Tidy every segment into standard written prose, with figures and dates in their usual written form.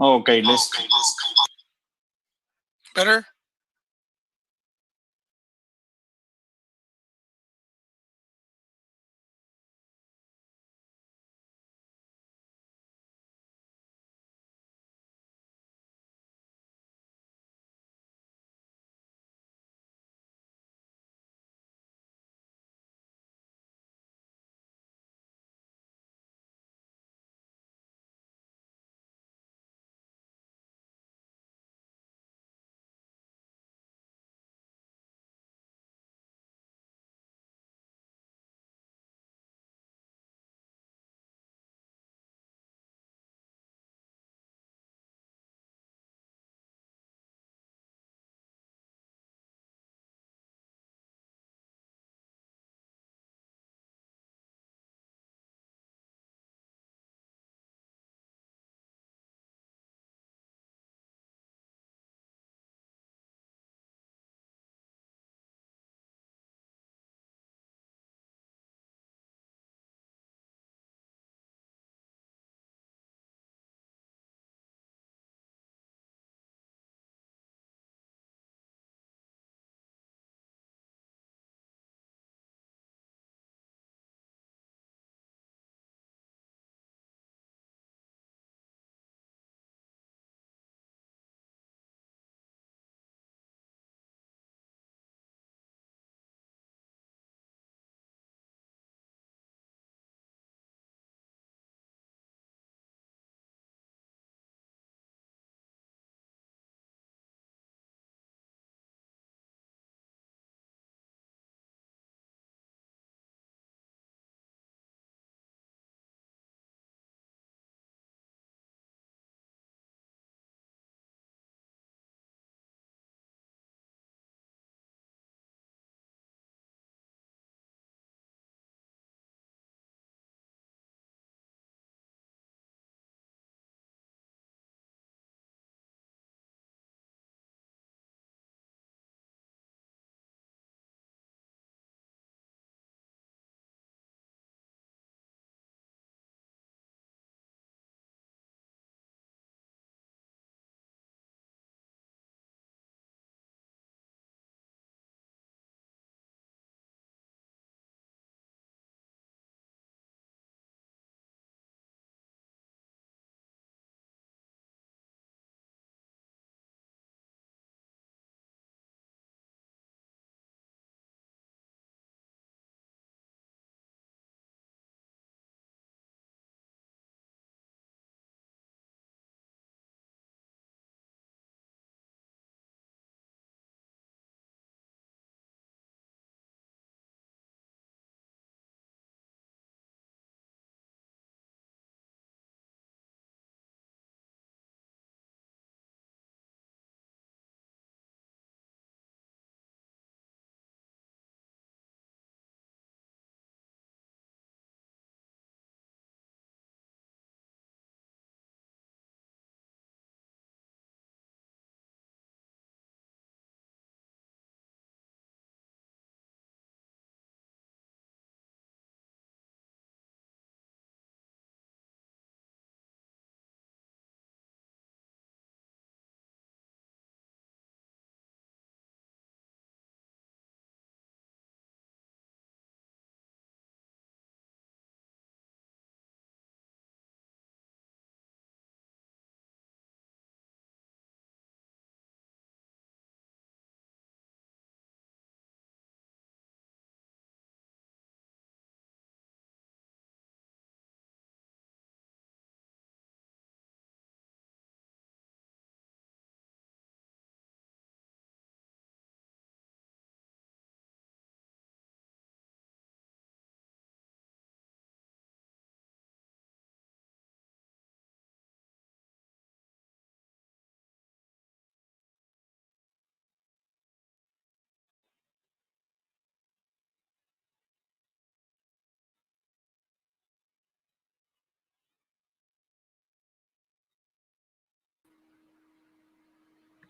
Okay, let's. Better?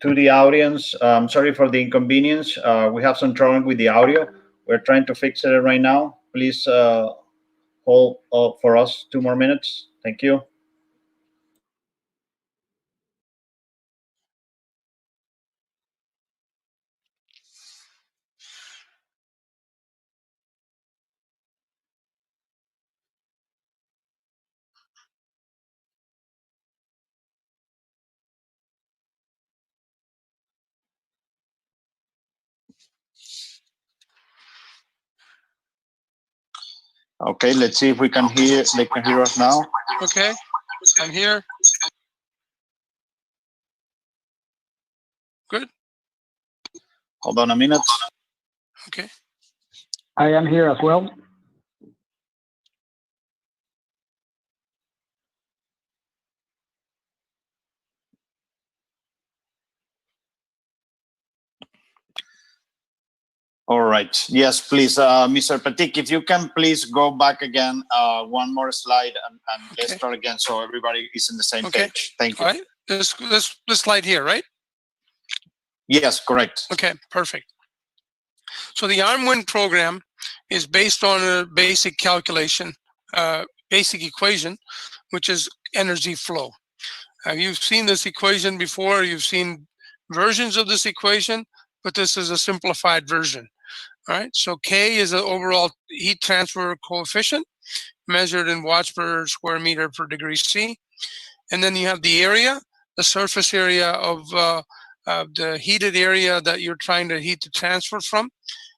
To the audience, sorry for the inconvenience. We have some trouble with the audio. We're trying to fix it right now. Please hold for us 2 more minutes. Thank you. Okay, let's see if we can hear. They can hear us now. Okay, I'm here. Good. Hold on a minute. Okay. I am here as well. All right. Yes, please, Mr. Patik, if you can please go back again, one more slide, and let's start again so everybody is in the same page. Thank you. All right. This slide here, right? Yes, correct. Okay, perfect. So the ArmWin program is based on a basic calculation, basic equation, which is energy flow. You've seen this equation before. You've seen versions of this equation, but this is a simplified version. All right, so K is the overall heat transfer coefficient measured in watts per square meter per degree C. And then you have the area, the surface area of the heated area that you're trying to heat the transfer from,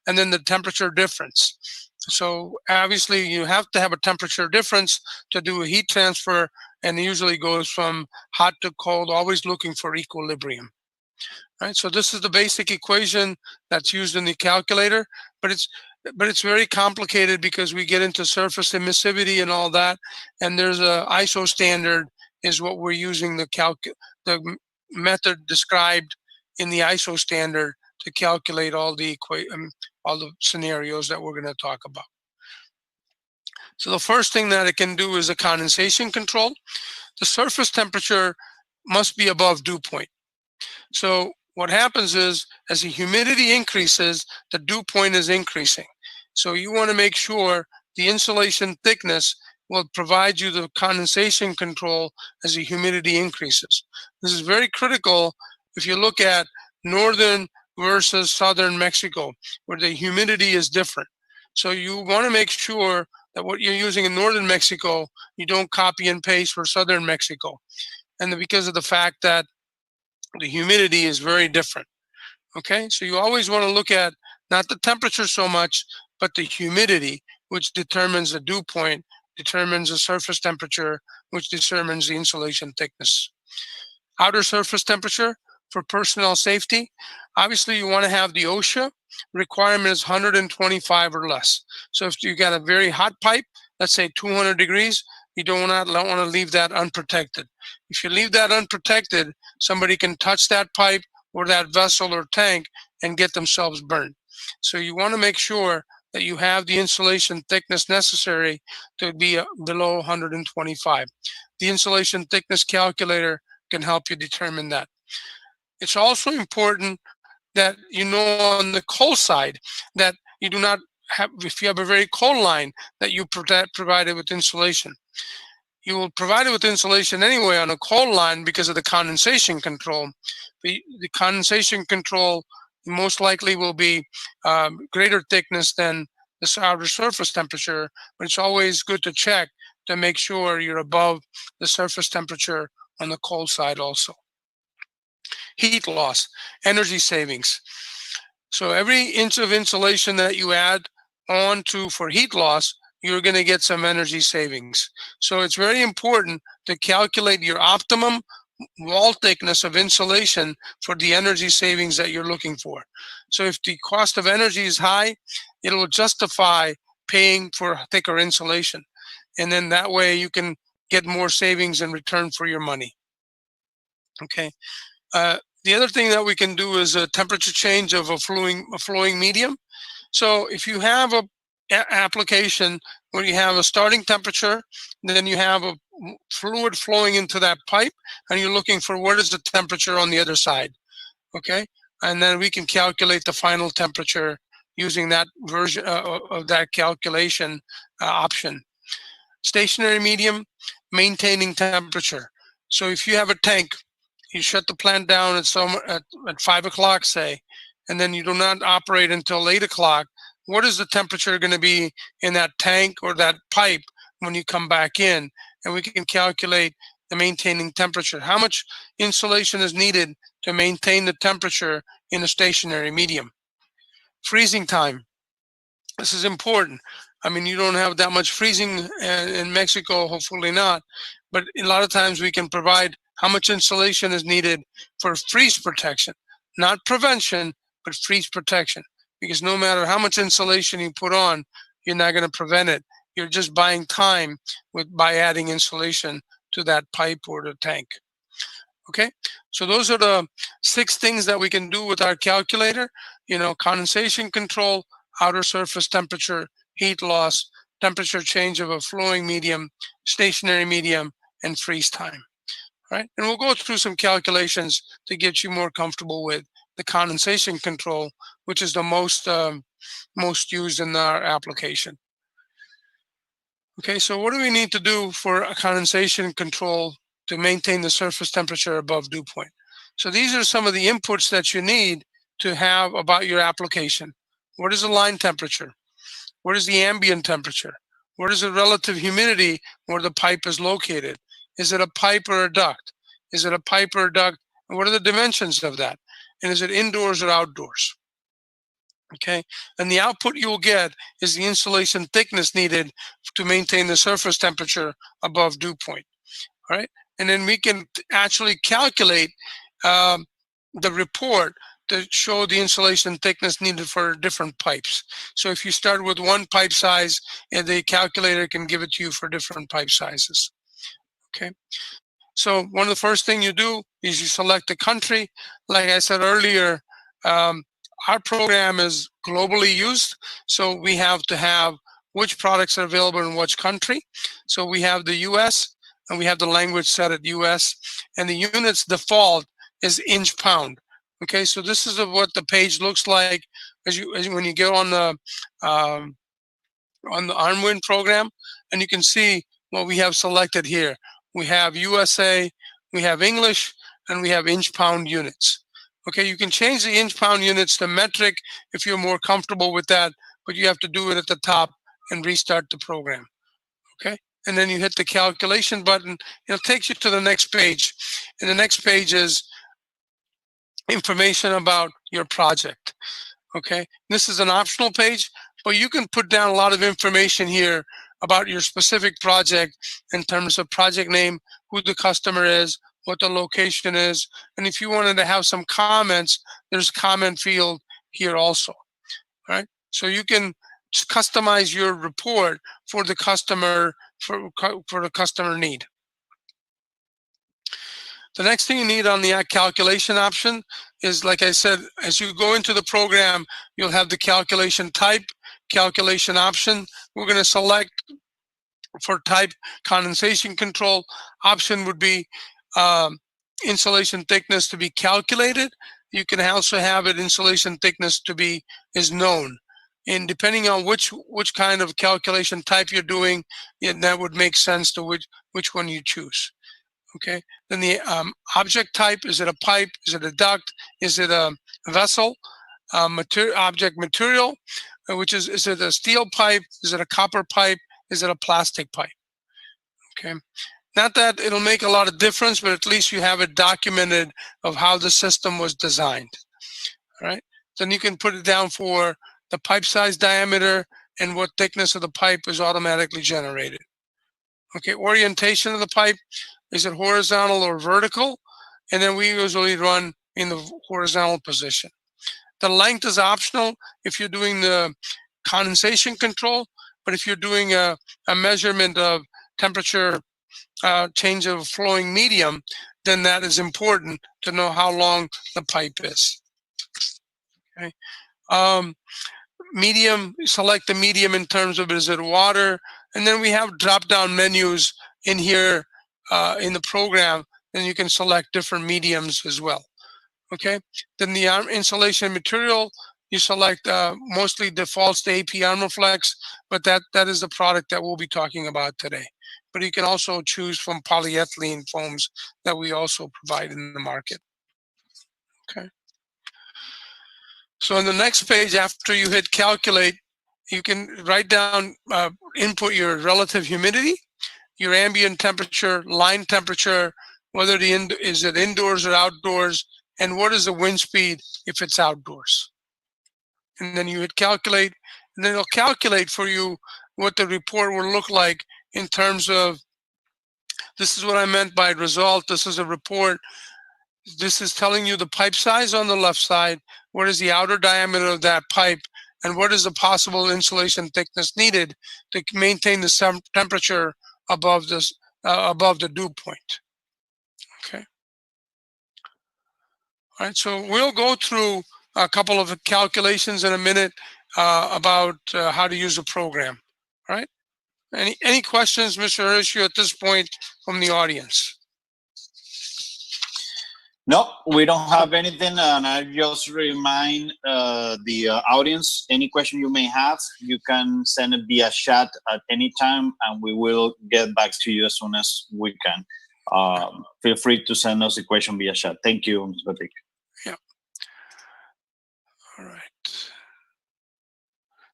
and then the temperature difference. So obviously you have to have a temperature difference to do a heat transfer, and it usually goes from hot to cold, always looking for equilibrium. Right, so this is the basic equation that's used in the calculator, but it's very complicated because we get into surface emissivity and all that, and there's a ISO standard is what we're using the method described in the ISO standard to calculate all the scenarios that we're going to talk about. So the first thing that it can do is a condensation control. The surface temperature must be above dew point. So what happens is, as the humidity increases, the dew point is increasing. So you want to make sure the insulation thickness will provide you the condensation control as the humidity increases. This is very critical if you look at northern versus southern Mexico, where the humidity is different. So you want to make sure that what you're using in northern Mexico, you don't copy and paste for southern Mexico. And because of the fact that the humidity is very different. Okay, so you always want to look at not the temperature so much, but the humidity, which determines the dew point, determines the surface temperature, which determines the insulation thickness. Outer surface temperature for personnel safety. Obviously, you want to have the OSHA requirement is 125 or less. So if you got a very hot pipe, let's say 200 degrees, you don't want to leave that unprotected. If you leave that unprotected, somebody can touch that pipe or that vessel or tank and get themselves burned. So you want to make sure that you have the insulation thickness necessary to be below 125. The insulation thickness calculator can help you determine that. It's also important that you know on the cold side that you do not have, if you have a very cold line, that you provide it with insulation. You will provide it with insulation anyway on a cold line because of the condensation control. The condensation control most likely will be greater thickness than the outer surface temperature, but it's always good to check to make sure you're above the surface temperature on the cold side also. Heat loss, energy savings. So every inch of insulation that you add on to for heat loss, you're going to get some energy savings. So it's very important to calculate your optimum wall thickness of insulation for the energy savings that you're looking for. So if the cost of energy is high, it will justify paying for thicker insulation. And then that way you can get more savings in return for your money. Okay. The other thing that we can do is a temperature change of a flowing medium. So if you have a application where you have a starting temperature, then you have a fluid flowing into that pipe, and you're looking for what is the temperature on the other side, okay? And then we can calculate the final temperature using that version of that calculation option. Stationary medium, maintaining temperature. So if you have a tank, you shut the plant down at 5 o'clock, say, and then you do not operate until 8 o'clock, what is the temperature going to be in that tank or that pipe when you come back in? And we can calculate the maintaining temperature. How much insulation is needed to maintain the temperature in a stationary medium? Freezing time. This is important. I mean, you don't have that much freezing in Mexico, hopefully not, but a lot of times we can provide how much insulation is needed for freeze protection, not prevention, but freeze protection. Because no matter how much insulation you put on, you're not going to prevent it. You're just buying time by adding insulation to that pipe or the tank. Okay, so those are the 6 things that we can do with our calculator. You know, condensation control, outer surface temperature, heat loss, temperature change of a flowing medium, stationary medium, and freeze time. All right, and we'll go through some calculations to get you more comfortable with the condensation control, which is the most used in our application. Okay, so what do we need to do for a condensation control to maintain the surface temperature above dew point? So these are some of the inputs that you need to have about your application. What is the line temperature? What is the ambient temperature? What is the relative humidity where the pipe is located? Is it a pipe or a duct? Is it a pipe or a duct? And what are the dimensions of that? And is it indoors or outdoors? Okay, and the output you will get is the insulation thickness needed to maintain the surface temperature above dew point. All right, and then we can actually calculate the report to show the insulation thickness needed for different pipes. So if you start with one pipe size, and the calculator can give it to you for different pipe sizes. Okay, so one of the first things you do is you select a country. Like I said earlier, our program is globally used, so we have to have which products are available in which country. So we have the US, and we have the language set at US, and the units default is inch pound. Okay, so this is what the page looks like when you get on the ArmWin program, and you can see what we have selected here. We have USA, we have English, and we have inch pound units. Okay, you can change the inch pound units to metric if you're more comfortable with that, but you have to do it at the top and restart the program. Okay, and then you hit the calculation button. It takes you to the next page, and the next page is information about your project. Okay, this is an optional page, but you can put down a lot of information here about your specific project in terms of project name, who the customer is, what the location is, and if you wanted to have some comments, there's a comment field here also. All right, so you can customize your report for the customer for the customer need. The next thing you need on the calculation option is, like I said, as you go into the program, you'll have the calculation type, calculation option. We're going to select for type condensation control. Option would be insulation thickness to be calculated. You can also have it insulation thickness to be is known. And depending on which kind of calculation type you're doing, that would make sense to which one you choose. Okay, then the object type, is it a pipe, is it a duct, is it a vessel, object material, which is it a steel pipe, is it a copper pipe, is it a plastic pipe? Okay, not that it'll make a lot of difference, but at least you have it documented of how the system was designed. All right, then you can put it down for the pipe size, diameter, and what thickness of the pipe is automatically generated. Okay, orientation of the pipe, is it horizontal or vertical? And then we usually run in the horizontal position. The length is optional if you're doing the condensation control, but if you're doing a measurement of temperature change of flowing medium, then that is important to know how long the pipe is. Okay. Medium, select the medium in terms of, is it water? And then we have drop-down menus in here in the program, and you can select different mediums as well. Okay, then the insulation material, you select mostly defaults to AP Armaflex, but that is the product that we'll be talking about today. But you can also choose from polyethylene foams that we also provide in the market. Okay. So on the next page, after you hit calculate, you can write down, input your relative humidity, your ambient temperature, line temperature, whether is it indoors or outdoors, and what is the wind speed if it's outdoors. And then you hit calculate, and then it'll calculate for you what the report will look like in terms of, this is what I meant by result. This is a report. This is telling you the pipe size on the left side, what is the outer diameter of that pipe, and what is the possible insulation thickness needed to maintain the temperature above this above the dew point. Okay. All right. So we'll go through a couple of calculations in a minute about how to use the program. All right. Any questions, Mr. Horatio, at this point from the audience? No, we don't have anything, and I just remind the audience, any question you may have, you can send it via chat at any time, and we will get back to you as soon as we can. Feel free to send us a question via chat. Thank you, Ms. Batik. Yeah. All right.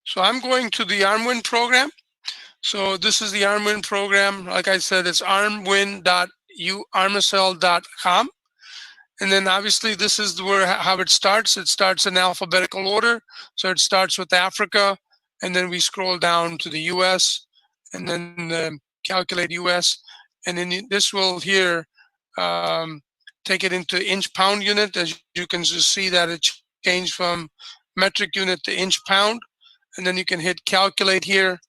So I'm going to the ArmWin program. So this is the ArmWin program. Like I said, it's armwin.armacell.com. And then obviously this is how it starts. It starts in alphabetical order. So it starts with Africa, and then we scroll down to the US, and then calculate US. And then this will here take it into inch pound unit. As you can just see that it changed from metric unit to inch pound. And then you can hit calculate here.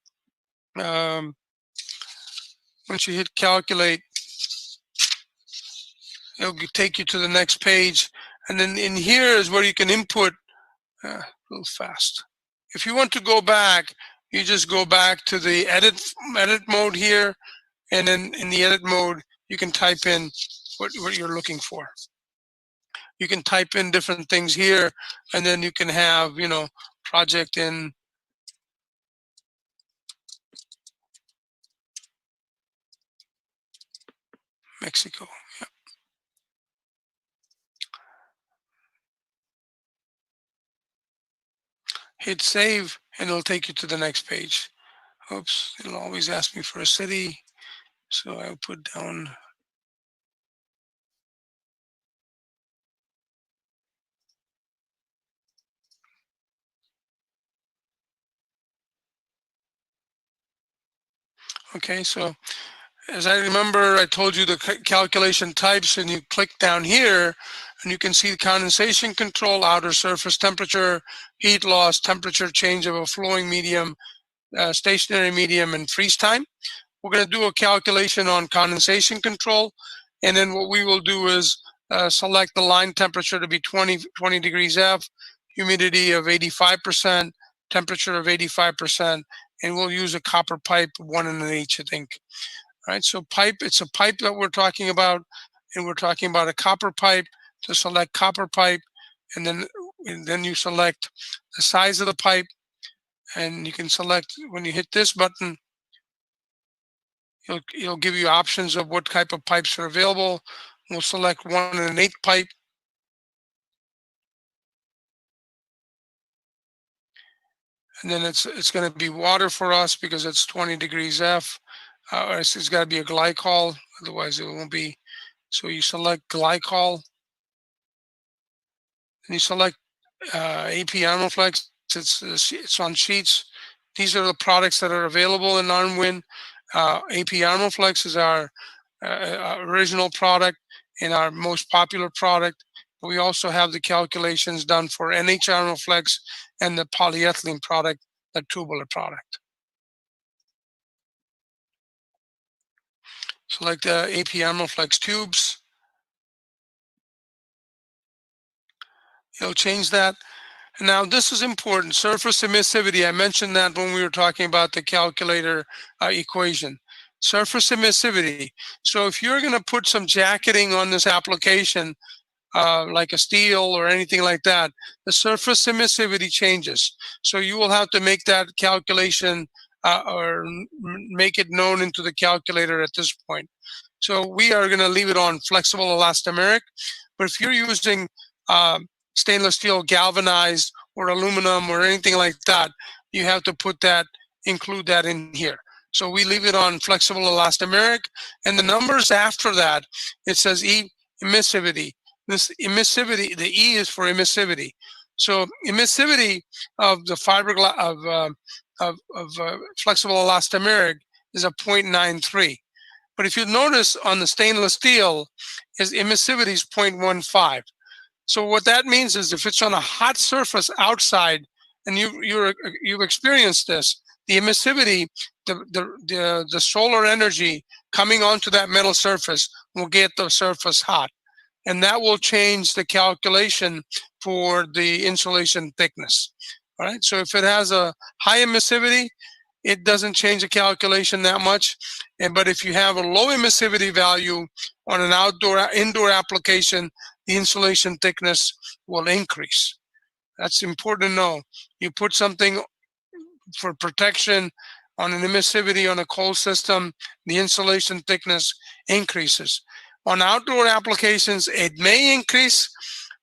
Once you hit calculate, it'll take you to the next page, and then in here is where you can input a little fast. If you want to go back, you just go back to the edit mode here, and then in the edit mode you can type in what you're looking for. You can type in different things here, and then you can have, you know, project in Mexico. Yeah. Hit save, and it'll take you to the next page. Oops, it'll always ask me for a city, so I'll put down. Okay, so as I remember, I told you the calculation types, and you click down here, and you can see the condensation control, outer surface temperature, heat loss, temperature change of a flowing medium, stationary medium, and freeze time. We're going to do a calculation on condensation control, and then what we will do is select the line temperature to be 20 degrees F, humidity of 85%, temperature of 85%, and we'll use a copper pipe, 1 1/8, I think. All right, so pipe, it's a pipe that we're talking about, and we're talking about a copper pipe. To select copper pipe, and then you select the size of the pipe, and you can select, when you hit this button, it'll give you options of what type of pipes are available. We'll select 1 1/8 pipe. And then it's going to be water for us because it's 20 degrees F. It's got to be a glycol, otherwise it won't be. So you select glycol, and you select AP Armaflex. It's on sheets. These are the products that are available in ArmWin. AP Armaflex is our original product and our most popular product. We also have the calculations done for NH Armaflex and the polyethylene product, the tubular product. Select the AP Armaflex tubes. It'll change that. Now this is important, surface emissivity. I mentioned that when we were talking about the calculator equation. Surface emissivity. So if you're going to put some jacketing on this application, like a steel or anything like that, the surface emissivity changes. So you will have to make that calculation or make it known into the calculator at this point. So we are going to leave it on flexible elastomeric. But if you're using stainless steel galvanized or aluminum or anything like that, you have to put that, include that in here. So we leave it on flexible elastomeric, and the numbers after that, it says emissivity. This emissivity, the E is for emissivity. So emissivity of the fiberglass of flexible elastomeric is a 0.93. But if you notice on the stainless steel, is emissivity is 0.15. So what that means is if it's on a hot surface outside, and you've experienced this, the emissivity, the solar energy coming onto that metal surface will get the surface hot, and that will change the calculation for the insulation thickness. All right. So if it has a high emissivity, it doesn't change the calculation that much. But if you have a low emissivity value on an indoor application, the insulation thickness will increase. That's important to know. You put something for protection on an emissivity on a cold system, the insulation thickness increases. On outdoor applications, it may increase,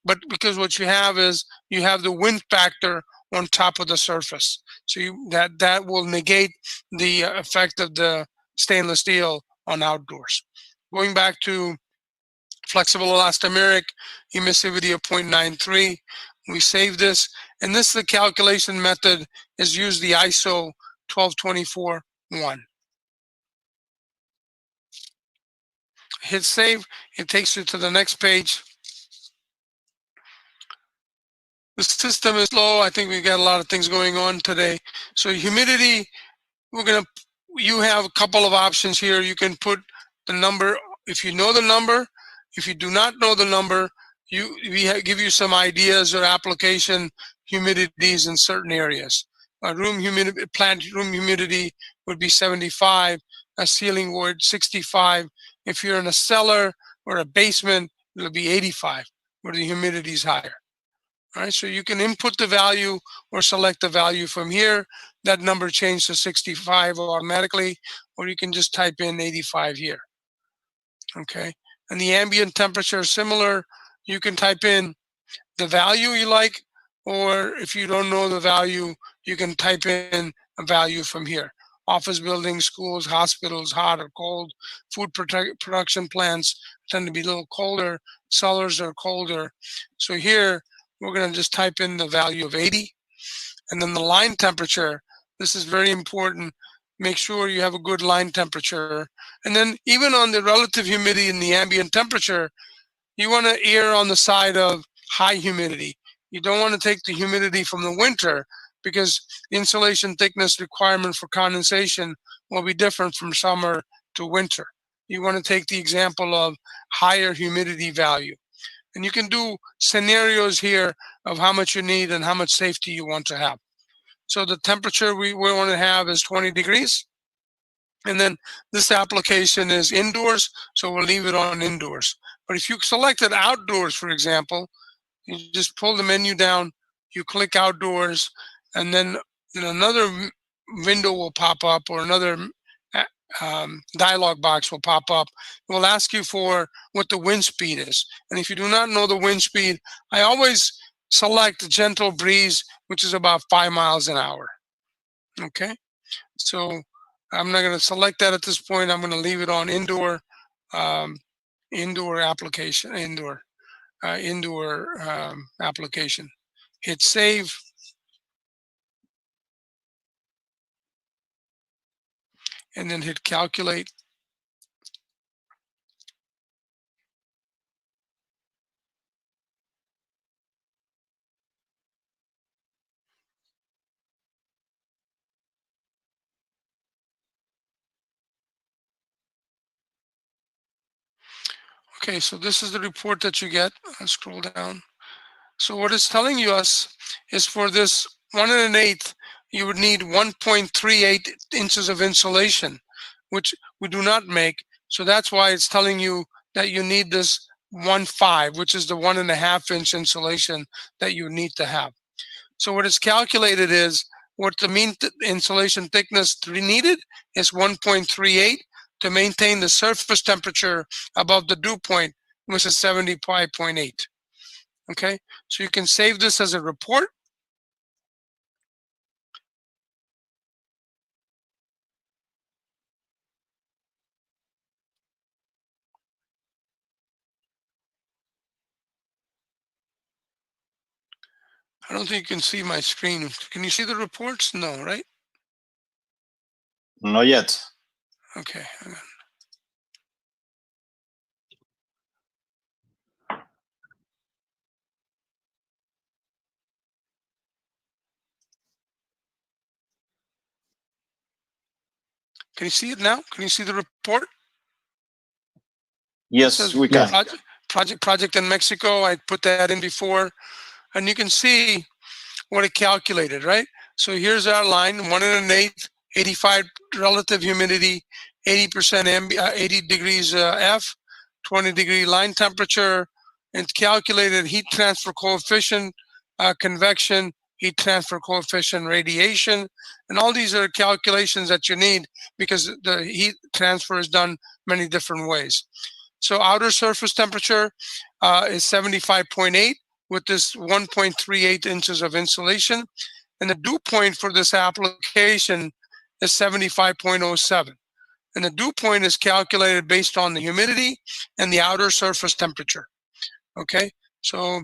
but because what you have is you have the wind factor on top of the surface. So that will negate the effect of the stainless steel on outdoors. Going back to flexible elastomeric, emissivity of 0.93. We save this, and this is the calculation method is use the ISO 1224-1. Hit save, it takes you to the next page. The system is low. I think we've got a lot of things going on today. So humidity, you have a couple of options here. You can put the number, if you know the number. If you do not know the number, we give you some ideas or application humidities in certain areas. Plant room humidity would be 75, a ceiling would 65. If you're in a cellar or a basement, it'll be 85, where the humidity is higher. All right, so you can input the value or select the value from here. That number changes to 65 automatically, or you can just type in 85 here. Okay, and the ambient temperature is similar. You can type in the value you like, or if you don't know the value, you can type in a value from here. Office buildings, schools, hospitals, hot or cold. Food production plants tend to be a little colder. Cellars are colder. So here, we're going to just type in the value of 80. And then the line temperature, this is very important. Make sure you have a good line temperature. And then even on the relative humidity and the ambient temperature, you want to err on the side of high humidity. You don't want to take the humidity from the winter, because the insulation thickness requirement for condensation will be different from summer to winter. You want to take the example of higher humidity value. And you can do scenarios here of how much you need and how much safety you want to have. So the temperature we want to have is 20 degrees. And then this application is indoors, so we'll leave it on indoors. But if you selected outdoors, for example, you just pull the menu down, you click outdoors, and then another window will pop up, or another dialog box will pop up. It will ask you for what the wind speed is. And if you do not know the wind speed, I always select a gentle breeze, which is about 5 miles an hour. Okay, so I'm not going to select that at this point. I'm going to leave it on indoor, indoor application, indoor application. Hit save. And then hit calculate. Okay, so this is the report that you get. I'll scroll down. So what it's telling us is for this 1 1/8, you would need 1.38 inches of insulation, which we do not make. So that's why it's telling you that you need this 1.5, which is the 1.5 inch insulation that you need to have. So what it's calculated is what the mean insulation thickness needed is 1.38 to maintain the surface temperature above the dew point, which is 75.8. Okay, so you can save this as a report. I don't think you can see my screen. Can you see the reports? No, right? Not yet. Okay. Hang on. Can you see it now? Can you see the report? Yes, we can. Project in Mexico. I put that in before, and you can see what it calculated, right? So here's our line: 1 1/8, 85 relative humidity, 80% 80 degrees F, 20-degree line temperature, and calculated heat transfer coefficient, convection, heat transfer coefficient, radiation, and all these are calculations that you need because the heat transfer is done many different ways. So outer surface temperature is 75.8 with this 1.38 inches of insulation. And the dew point for this application is 75.07. And the dew point is calculated based on the humidity and the outer surface temperature. Okay, so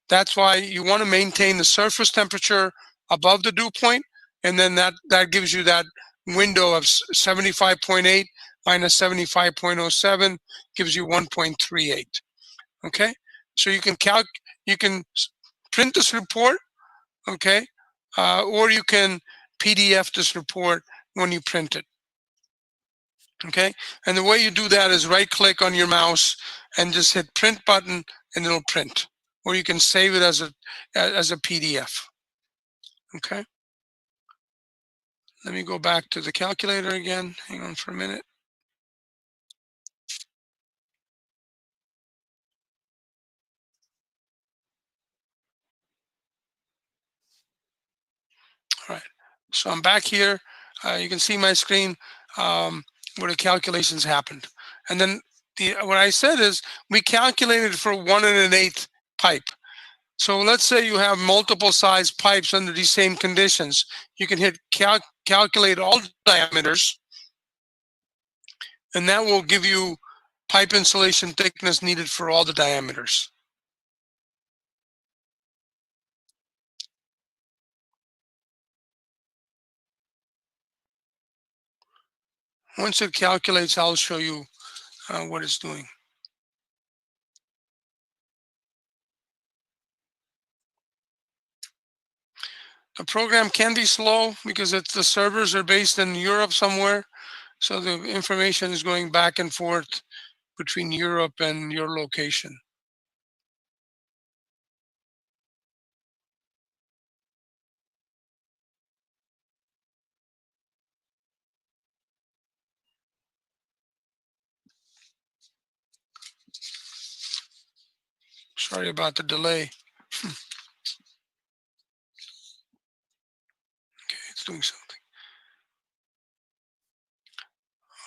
that's why you want to maintain the surface temperature above the dew point, and then that gives you that window of 75.8 minus 75.07 gives you 1.38. Okay, so you can print this report, okay, or you can PDF this report when you print it. Okay, and the way you do that is right click on your mouse and just hit print button and it'll print, or you can save it as a PDF. Okay, let me go back to the calculator again. Hang on for a minute. All right, so I'm back here. You can see my screen where the calculations happened. And then what I said is we calculated for 1 1/8 pipe. So let's say you have multiple size pipes under these same conditions. You can hit calculate all diameters, and that will give you pipe insulation thickness needed for all the diameters. Once it calculates, I'll show you what it's doing. The program can be slow because the servers are based in Europe somewhere. So the information is going back and forth between Europe and your location. Sorry about the delay. Okay, it's doing something.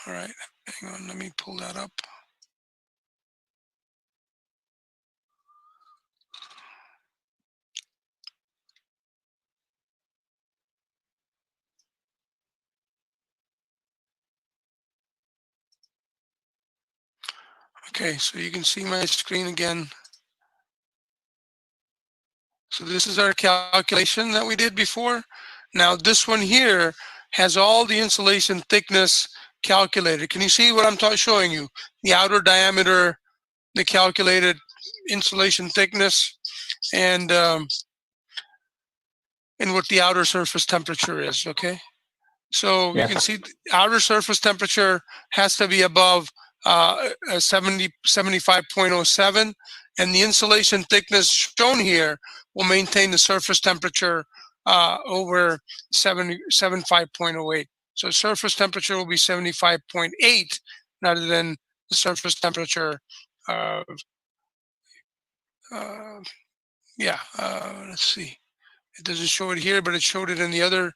All right, hang on, let me pull that up. Okay, so you can see my screen again. So this is our calculation that we did before. Now this one here has all the insulation thickness calculated. Can you see what I'm showing you? The outer diameter, the calculated insulation thickness, and what the outer surface temperature is, okay? So you can see the outer surface temperature has to be above 75.07, and the insulation thickness shown here will maintain the surface temperature over 75.08. So surface temperature will be 75.8 rather than the surface temperature of, let's see. It doesn't show it here, but it showed it in the other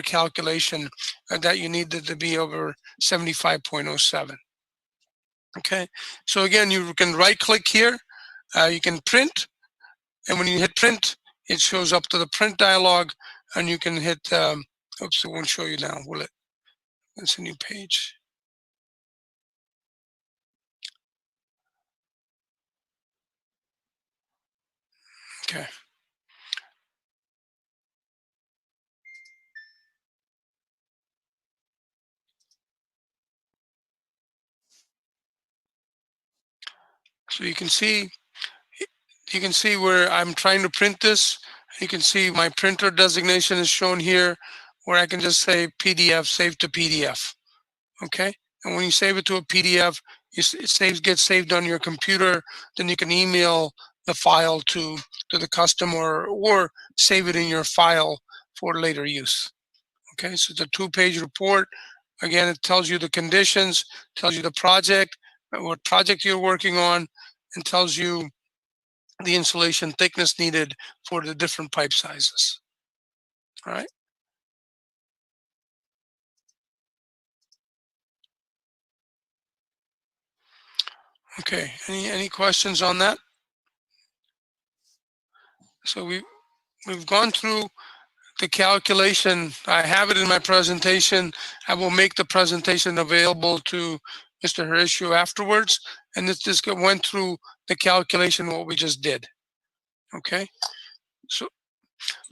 calculation that you needed to be over 75.07. Okay, so again, you can right click here, you can print, and when you hit print, it shows up to the print dialog, and you can hit, oops, it won't show you now, will it? That's a new page. Okay. So you can see where I'm trying to print this. You can see my printer designation is shown here, where I can just say PDF, save to PDF. Okay, and when you save it to a PDF, it gets saved on your computer. Then you can email the file to the customer, or save it in your file for later use. Okay, so it's a 2-page report. Again, it tells you the conditions, tells you the project, what project you're working on, and tells you the insulation thickness needed for the different pipe sizes. All right. Okay, any questions on that? So we've gone through the calculation. I have it in my presentation. I will make the presentation available to Mr. Horatio afterwards, and this just went through the calculation, what we just did. Okay, so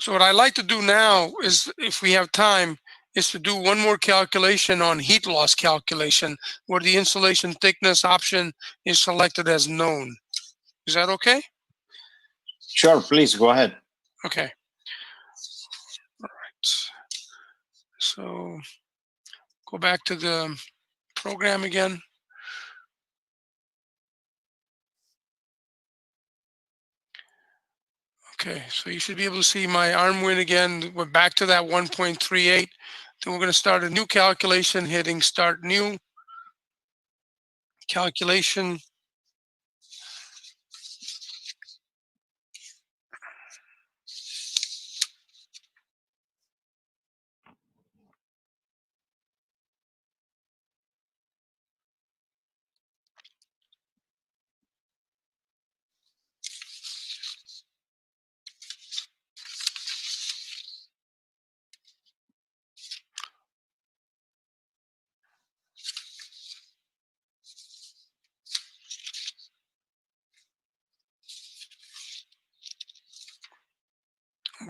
what I like to do now is, if we have time, is to do one more calculation on heat loss calculation, where the insulation thickness option is selected as known. Is that okay? Sure, please go ahead. Okay. All right. So go back to the program again. Okay, so you should be able to see my ArmWin again. We're back to that 1.38. Then we're going to start a new calculation, hitting Start New Calculation.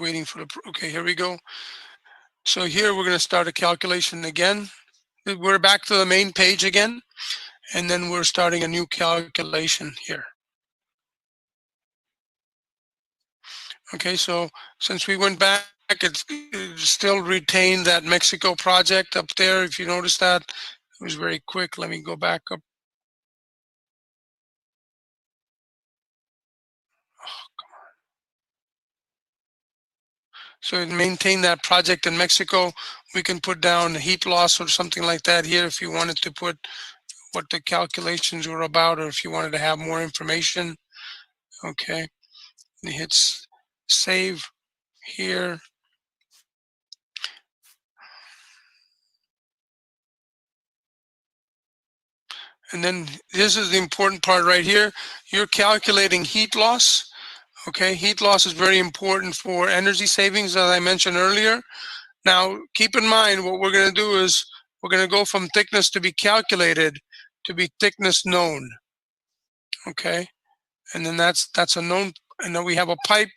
Waiting for the, okay, here we go. So here we're going to start a calculation again. We're back to the main page again, and then we're starting a new calculation here. Okay, so since we went back, it still retained that Mexico project up there. If you notice that, it was very quick. Let me go back up. So it maintained that project in Mexico. We can put down heat loss or something like that here if you wanted to put what the calculations were about, or if you wanted to have more information. Okay, and it hits save here. And then this is the important part right here. You're calculating heat loss. Okay, heat loss is very important for energy savings, as I mentioned earlier. Now, keep in mind, what we're going to do is we're going to go from thickness to be calculated to be thickness known. Okay, and then that's a known. And then we have a pipe.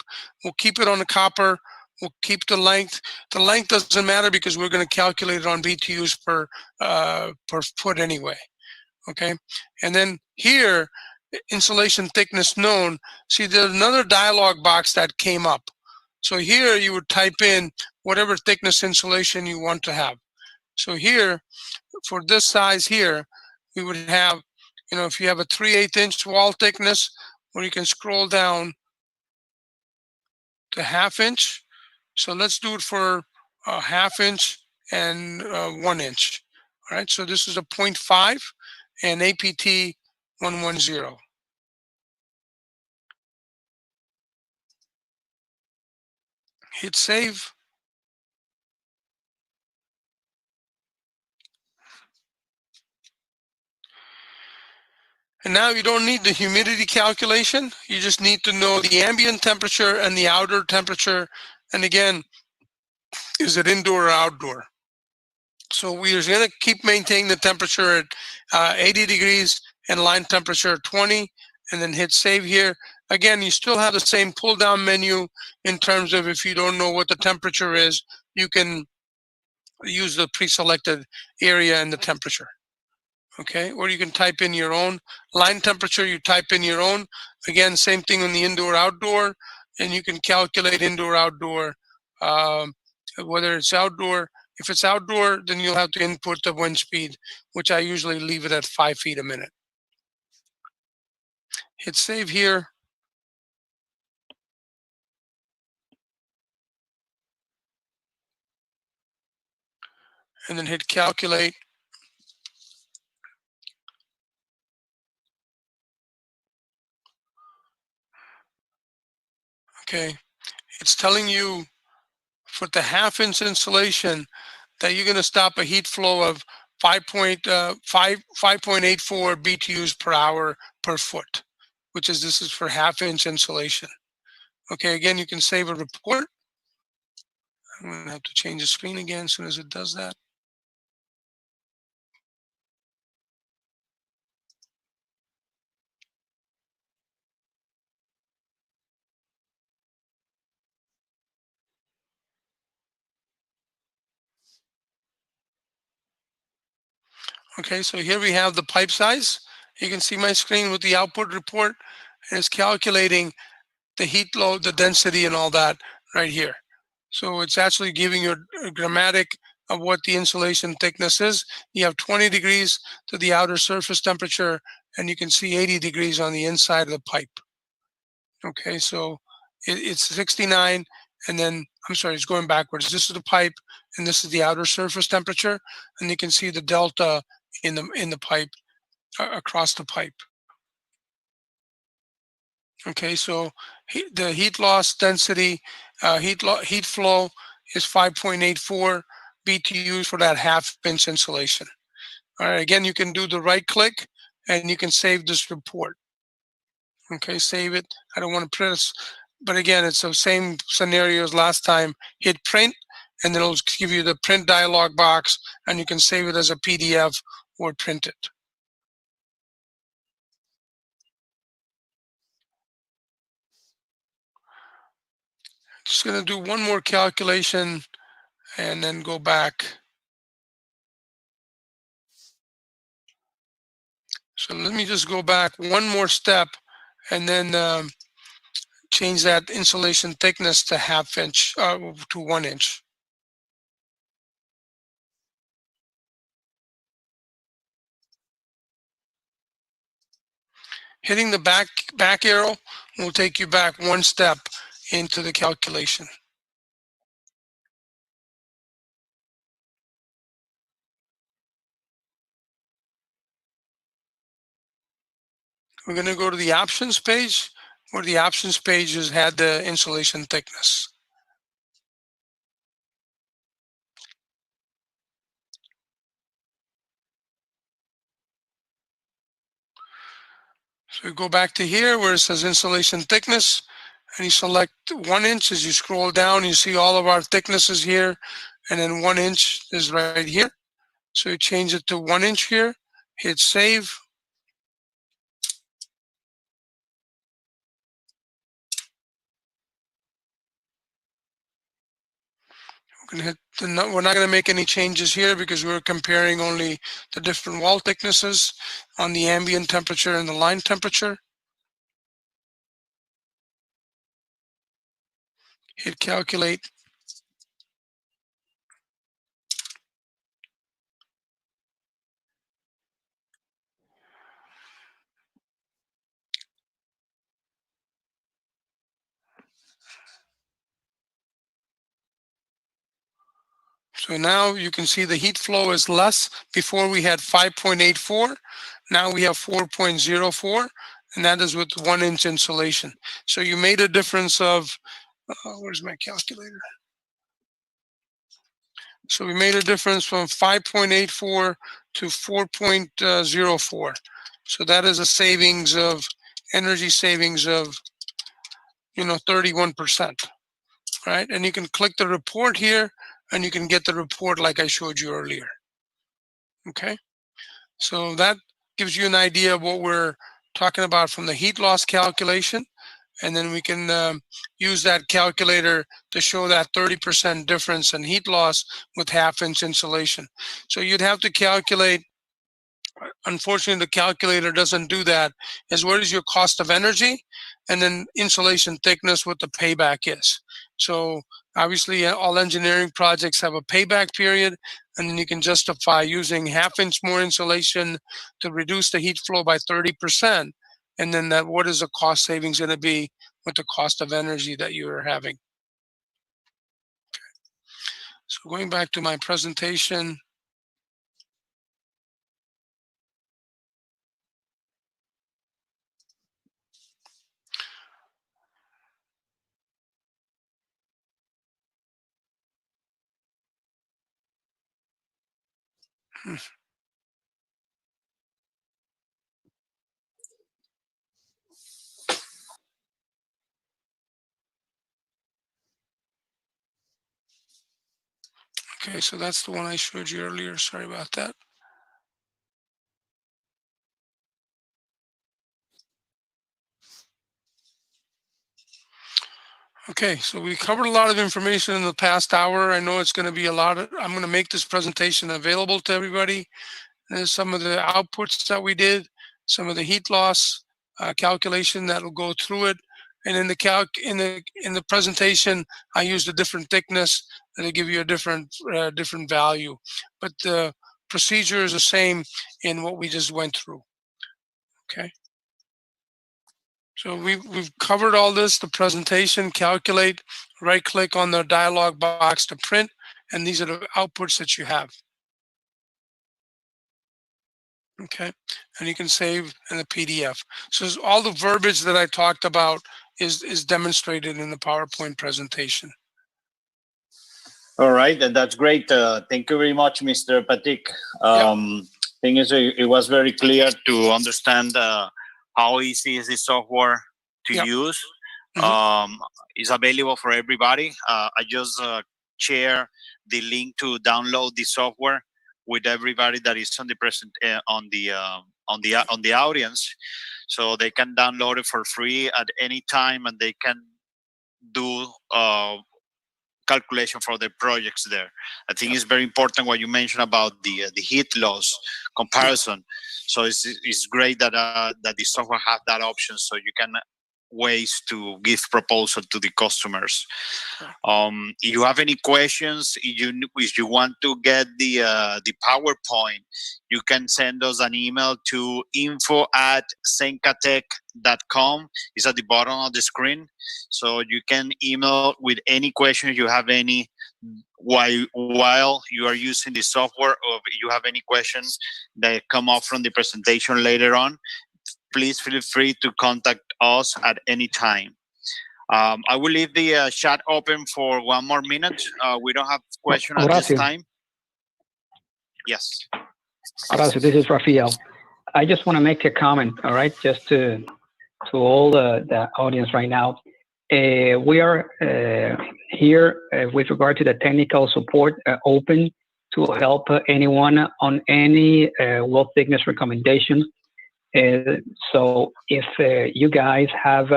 We'll keep it on the copper. We'll keep the length. The length doesn't matter because we're going to calculate it on BTUs per foot anyway. Okay, and then here, insulation thickness known. See, there's another dialog box that came up. So here you would type in whatever thickness insulation you want to have. So here, for this size here, we would have, you know, if you have a 3/8 inch wall thickness, where you can scroll down to 1/2 inch. So let's do it for a 1/2 inch and 1 inch. All right, so this is a 0.5 and APT 110. Hit save. And now you don't need the humidity calculation. You just need to know the ambient temperature and the outer temperature. And again, is it indoor or outdoor? So we're going to keep maintaining the temperature at 80 degrees and line temperature at 20, and then hit save here. Again, you still have the same pull down menu in terms of if you don't know what the temperature is, you can use the pre-selected area and the temperature. Okay, or you can type in your own. Line temperature, you type in your own. Again, same thing on the indoor-outdoor, and you can calculate indoor-outdoor, whether it's outdoor. If it's outdoor, then you'll have to input the wind speed, which I usually leave it at 5 feet a minute. Hit save here. And then hit calculate. Okay, it's telling you for the half-inch insulation that you're going to stop a heat flow of 5.84 BTUs per hour per foot, which is, this is for half-inch insulation. Okay, again, you can save a report. I'm going to have to change the screen again as soon as it does that. Okay, so here we have the pipe size. You can see my screen with the output report, and it's calculating the heat load, the density, and all that right here. So it's actually giving you a grammatic of what the insulation thickness is. You have 20 degrees to the outer surface temperature, and you can see 80 degrees on the inside of the pipe. Okay, so it's 69, and then, I'm sorry, it's going backwards. This is the pipe, and this is the outer surface temperature, and you can see the delta in the pipe, across the pipe. Okay, so the heat loss density, heat flow is 5.84 BTUs for that half-inch insulation. All right, again, you can do the right click and you can save this report. Okay, save it. I don't want to press, but again, it's the same scenario as last time. Hit print, and then it'll give you the print dialog box, and you can save it as a PDF or print it. Just going to do one more calculation and then go back. So let me just go back one more step and then change that insulation thickness to half-inch, to 1 inch. Hitting the back arrow will take you back one step into the calculation. We're going to go to the options page, where the options page has had the insulation thickness. So we go back to here where it says insulation thickness, and you select 1 inch. As you scroll down, you see all of our thicknesses here, and then 1 inch is right here. So you change it to 1 inch here, hit save. We're not going to make any changes here because we're comparing only the different wall thicknesses on the ambient temperature and the line temperature. Hit calculate. So now you can see the heat flow is less. Before we had 5.84, now we have 4.04, and that is with 1 inch insulation. So you made a difference of, where's my calculator? So we made a difference from 5.84 to 4.04. So that is a savings of, energy savings of, 31%, right? And you can click the report here, and you can get the report like I showed you earlier. Okay, so that gives you an idea of what we're talking about from the heat loss calculation, and then we can use that calculator to show that 30% difference in heat loss with half-inch insulation. So you'd have to calculate unfortunately the calculator doesn't do that, is what is your cost of energy, and then insulation thickness, what the payback is. So obviously all engineering projects have a payback period, and then you can justify using 1/2 inch more insulation to reduce the heat flow by 30%. And then that, what is the cost savings going to be with the cost of energy that you are having? So going back to my presentation. Okay, so that's the one I showed you earlier. Sorry about that. Okay, so we covered a lot of information in the past hour. I know it's going to be a lot of, I'm going to make this presentation available to everybody. There's some of the outputs that we did, some of the heat loss calculation that will go through it. And in the presentation, I used a different thickness that'll give you a different value. But the procedure is the same in what we just went through. Okay. So we've covered all this, the presentation, calculate, right click on the dialog box to print, and these are the outputs that you have. Okay, and you can save in a PDF. So all the verbiage that I talked about is demonstrated in the PowerPoint presentation. All right, and that's great. Thank you very much, Mr. Patik. Thing is, it was very clear to understand how easy is the software to use. It's available for everybody. I just share the link to download the software with everybody that is on the present on the audience, so they can download it for free at any time, and they can do calculation for their projects there. I think it's very important what you mentioned about the heat loss comparison. So it's great that that the software have that option, so you can ways to give proposal to the customers. If you have any questions, if you want to get the PowerPoint, you can send us an email to info@sencatech.com. It's at the bottom of the screen, so you can email with any questions you have any while you are using the software, or if you have any questions that come up from the presentation later on. Please feel free to contact us at any time. I will leave the chat open for 1 more minute. We don't have questions at this time. Yes. Horacio, this is Rafael. I just want to make a comment, all right, just to all the audience right now. We are here with regard to the technical support, open to help anyone on any wall thickness recommendations. So if you guys have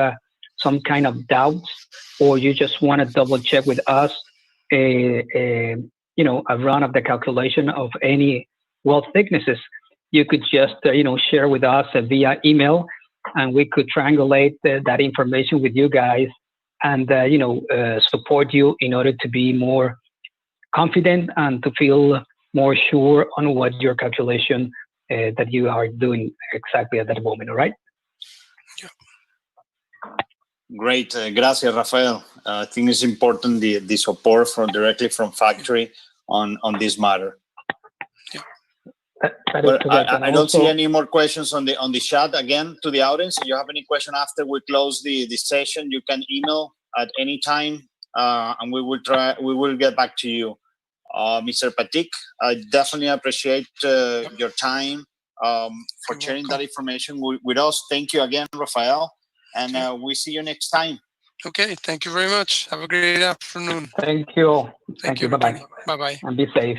some kind of doubts, or you just want to double check with us, a run of the calculation of any wall thicknesses, you could just share with us via email, and we could triangulate that information with you guys, and support you in order to be more confident and to feel more sure on what your calculation that you are doing exactly at that moment. All right. Great. Gracias, Rafael. I think it's important the support directly from factory on this matter. But I don't see any more questions on the chat. Again, to the audience, if you have any question after we close the session, you can email at any time, and we will get back to you. Mr. Patik, I definitely appreciate your time for sharing that information with us. Thank you again, Rafael, and we see you next time. Okay, thank you very much. Have a great afternoon. Thank you. Thank you. Bye-bye. Bye-bye. And be safe.